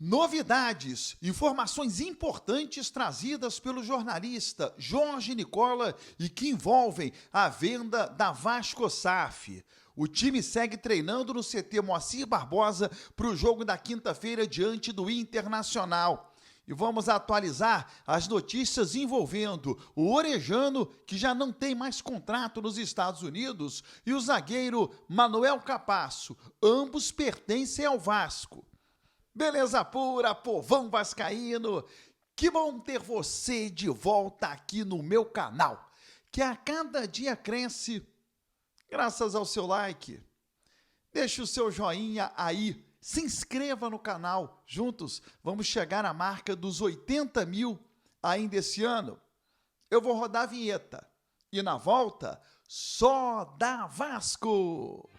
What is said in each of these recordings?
Novidades, informações importantes trazidas pelo jornalista Jorge Nicola e que envolvem a venda da Vasco SAF. O time segue treinando no CT Moacir Barbosa para o jogo da quinta-feira diante do Internacional. E vamos atualizar as notícias envolvendo o Orejano, que já não tem mais contrato nos Estados Unidos, e o zagueiro Manuel Capasso. Ambos pertencem ao Vasco. Beleza pura, povão vascaíno, que bom ter você de volta aqui no meu canal, que a cada dia cresce graças ao seu like. Deixe o seu joinha aí, se inscreva no canal, juntos vamos chegar à marca dos 80 mil ainda esse ano. Eu vou rodar a vinheta e na volta, só dá Vasco!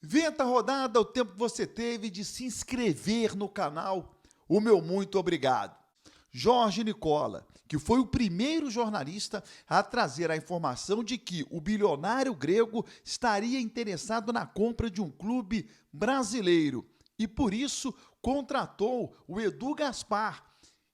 Vinheta rodada, o tempo que você teve de se inscrever no canal, o meu muito obrigado. Jorge Nicola, que foi o primeiro jornalista a trazer a informação de que o bilionário grego estaria interessado na compra de um clube brasileiro e, por isso, contratou o Edu Gaspar,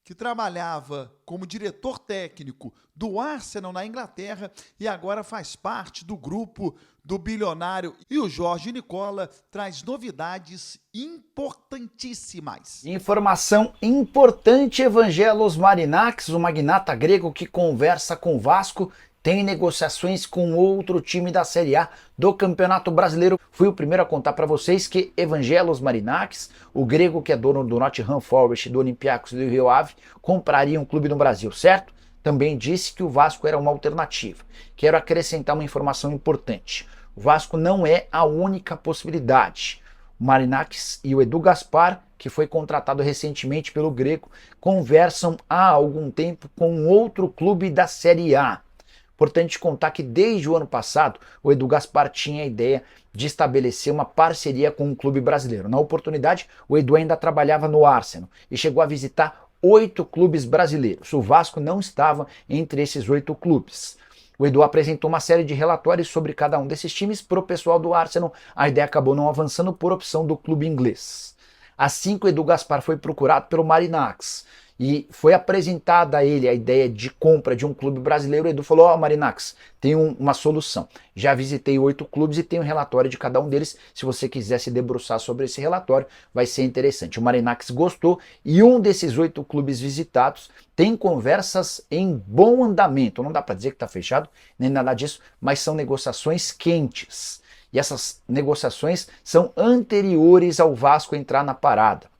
que trabalhava como diretor técnico do Arsenal na Inglaterra e agora faz parte do grupo do bilionário. E o Jorge Nicola traz novidades importantíssimas. Informação importante: Evangelos Marinakis, o magnata grego que conversa com o Vasco, tem negociações com outro time da Série A do Campeonato Brasileiro. Fui o primeiro a contar para vocês que Evangelos Marinakis, o grego que é dono do Nottingham Forest, do Olympiacos e do Rio Ave, compraria um clube no Brasil, certo? Também disse que o Vasco era uma alternativa. Quero acrescentar uma informação importante. O Vasco não é a única possibilidade. O Marinakis e o Edu Gaspar, que foi contratado recentemente pelo grego, conversam há algum tempo com outro clube da Série A. Importante contar que desde o ano passado o Edu Gaspar tinha a ideia de estabelecer uma parceria com um clube brasileiro. Na oportunidade, o Edu ainda trabalhava no Arsenal e chegou a visitar 8 clubes brasileiros. O Vasco não estava entre esses 8 clubes. O Edu apresentou uma série de relatórios sobre cada um desses times para o pessoal do Arsenal. A ideia acabou não avançando por opção do clube inglês. Assim que o Edu Gaspar foi procurado pelo Marinakis e foi apresentada a ele a ideia de compra de um clube brasileiro, o Edu falou: ó, Marinakis, tem uma solução. Já visitei 8 clubes e tenho um relatório de cada um deles. Se você quiser se debruçar sobre esse relatório, vai ser interessante. O Marinakis gostou e um desses 8 clubes visitados tem conversas em bom andamento. Não dá para dizer que está fechado, nem nada disso, mas são negociações quentes. E essas negociações são anteriores ao Vasco entrar na parada.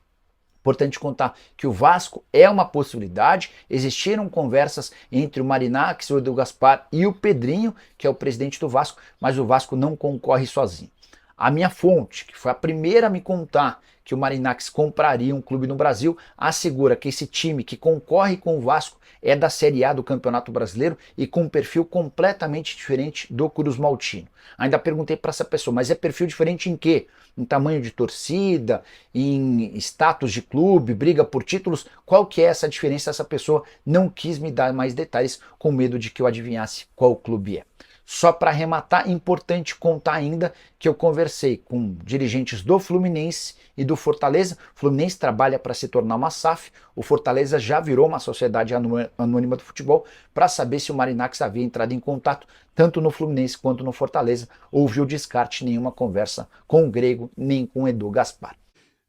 Importante contar que o Vasco é uma possibilidade. Existiram conversas entre o Marinakis, o Edu Gaspar e o Pedrinho, que é o presidente do Vasco, mas o Vasco não concorre sozinho. A minha fonte, que foi a primeira a me contar que o Marinakis compraria um clube no Brasil, assegura que esse time que concorre com o Vasco é da Série A do Campeonato Brasileiro e com um perfil completamente diferente do Cruz Maltino. Ainda perguntei para essa pessoa, mas é perfil diferente em quê? Em tamanho de torcida, em status de clube, briga por títulos? Qual que é essa diferença? Essa pessoa não quis me dar mais detalhes, com medo de que eu adivinhasse qual clube é. Só para arrematar, importante contar ainda que eu conversei com dirigentes do Fluminense e do Fortaleza. O Fluminense trabalha para se tornar uma SAF, o Fortaleza já virou uma sociedade anônima do futebol, para saber se o Marinakis havia entrado em contato tanto no Fluminense quanto no Fortaleza. Houve o descarte, nenhuma conversa com o grego nem com o Edu Gaspar.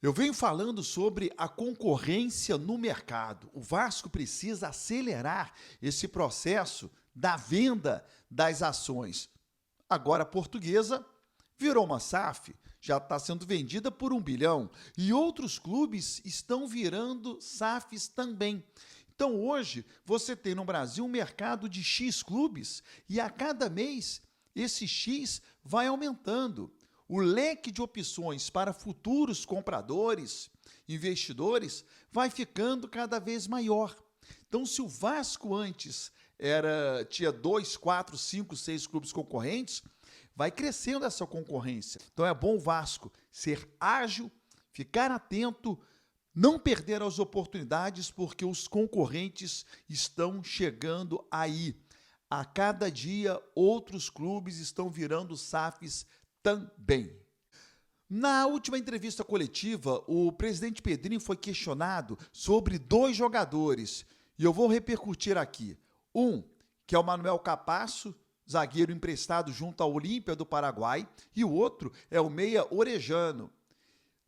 Eu venho falando sobre a concorrência no mercado. O Vasco precisa acelerar esse processo da venda das ações. Agora a Portuguesa virou uma SAF, já está sendo vendida por 1 bilhão e outros clubes estão virando SAFs também. Então hoje você tem no Brasil um mercado de X clubes e a cada mês esse X vai aumentando. O leque de opções para futuros compradores, investidores, vai ficando cada vez maior. Então, se o Vasco antes tinha 2, 4, 5, 6 clubes concorrentes, vai crescendo essa concorrência. Então é bom o Vasco ser ágil, ficar atento, não perder as oportunidades, porque os concorrentes estão chegando aí. A cada dia, outros clubes estão virando SAFs também. Na última entrevista coletiva, o presidente Pedrinho foi questionado sobre 2 jogadores, e eu vou repercutir aqui. Um, que é o Manuel Capasso, zagueiro emprestado junto ao Olímpia do Paraguai, e o outro é o meia Orejano,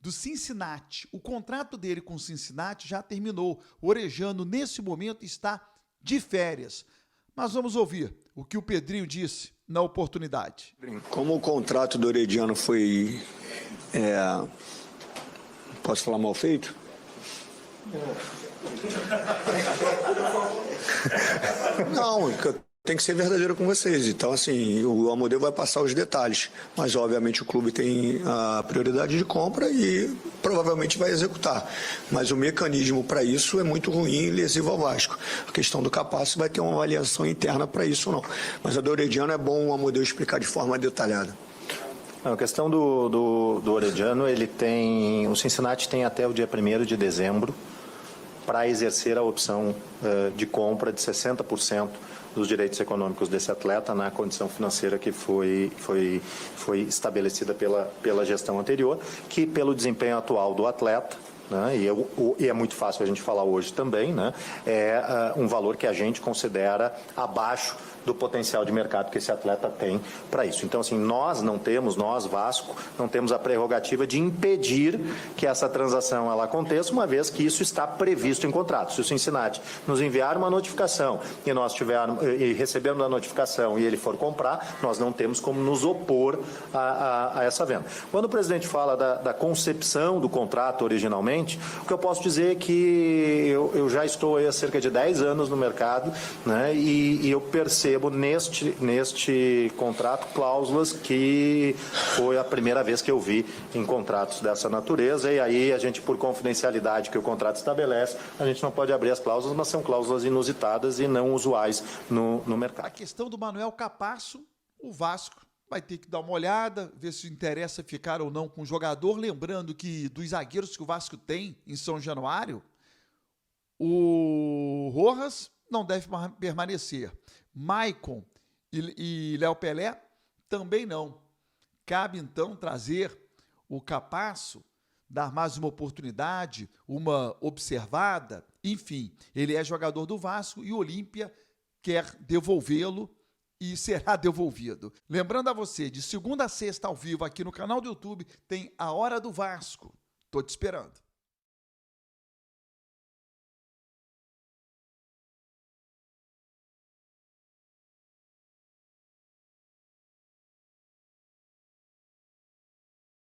do Cincinnati. O contrato dele com o Cincinnati já terminou. O Orejano, nesse momento, está de férias. Mas vamos ouvir o que o Pedrinho disse na oportunidade. Como o contrato do Orediano foi... Posso falar mal feito? Não, tem que ser verdadeiro com vocês. Então, assim, o Amodeu vai passar os detalhes. Mas, obviamente, o clube tem a prioridade de compra e provavelmente vai executar. Mas o mecanismo para isso é muito ruim e lesivo ao Vasco. A questão do Capasso vai ter uma avaliação interna para isso, não. Mas a do Orediano é bom o Amodeu explicar de forma detalhada. A questão do Orediano, o Cincinnati tem até o dia 1º de dezembro para exercer a opção de compra de 60% dos direitos econômicos desse atleta na condição financeira que foi estabelecida pela gestão anterior, que pelo desempenho atual do atleta, né, e é muito fácil a gente falar hoje também, né, é um valor que a gente considera abaixo do potencial de mercado que esse atleta tem para isso. Então, assim, nós, Vasco, não temos a prerrogativa de impedir que essa transação ela aconteça, uma vez que isso está previsto em contrato. Se o Cincinnati nos enviar uma notificação e recebermos a notificação e ele for comprar, nós não temos como nos opor a essa venda. Quando o presidente fala da concepção do contrato originalmente, o que eu posso dizer é que eu já estou há cerca de 10 anos no mercado, né, e eu percebo neste contrato cláusulas que foi a primeira vez que eu vi em contratos dessa natureza, e aí a gente, por confidencialidade que o contrato estabelece, a gente não pode abrir as cláusulas, mas são cláusulas inusitadas e não usuais no mercado. A questão do Manuel Capasso, o Vasco vai ter que dar uma olhada, ver se interessa ficar ou não com o jogador, lembrando que dos zagueiros que o Vasco tem em São Januário, o Rojas não deve permanecer. Maicon e Léo Pelé também não. Cabe, então, trazer o Capasso, dar mais uma oportunidade, uma observada. Enfim, ele é jogador do Vasco e o Olímpia quer devolvê-lo e será devolvido. Lembrando a você, de segunda a sexta ao vivo aqui no canal do YouTube tem a Hora do Vasco. Tô te esperando.